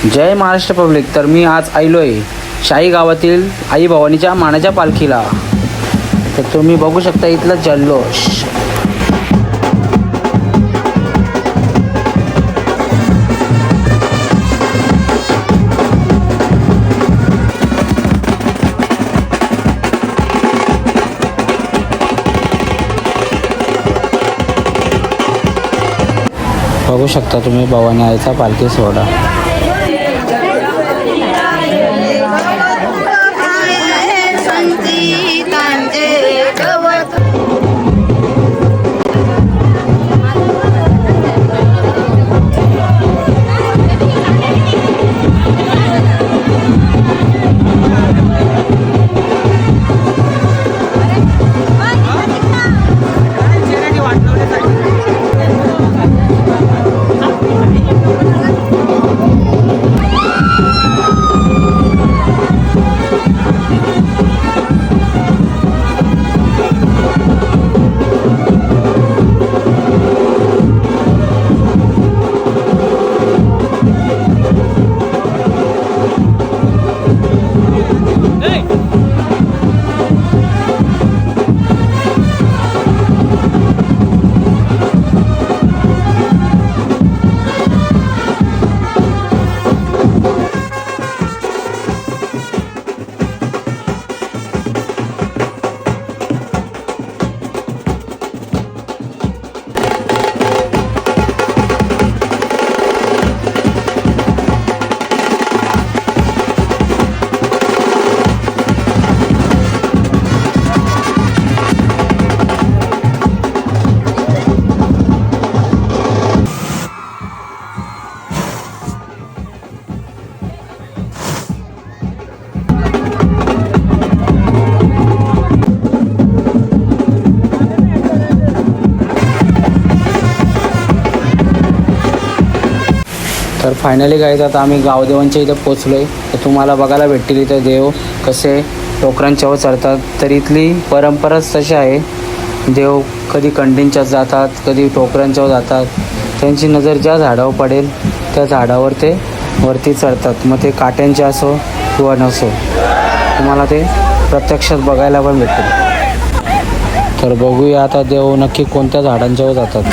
जय Maharashtra public. तर मी आज आलो आहे शाही गावातील आई भवानीच्या मानाच्या पालखीला. तर तुम्ही बघू शकता इथला जल्लोष. बघू शकता तुम्ही भवानी आईचा पालखी सोहळा. तर फायनली गाईज आता आम्ही गावदेवांच्या इथं पोचलो आहे. तर तुम्हाला बघायला भेटतील इथं देव कसे टोकरांच्यावर चढतात. तर इथली परंपराच तशी आहे. देव कधी कंडींच्यात जातात, कधी टोकरांच्यावर जातात. त्यांची नजर ज्या झाडावर पडेल त्या झाडावर ते वरती चढतात. मग ते काट्यांचे असो किंवा नसो, तुम्हाला ते प्रत्यक्षात बघायला पण भेटेल. तर बघूया आता देव नक्की कोणत्या झाडांच्यावर जातात.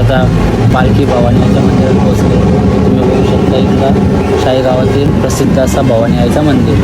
आता पालखी भवानी आईच्या मंदिरात पोहोचले. तुम्ही बघू शकता इथला शाही गावातील प्रसिद्ध असा भवानी आईचा मंदिर.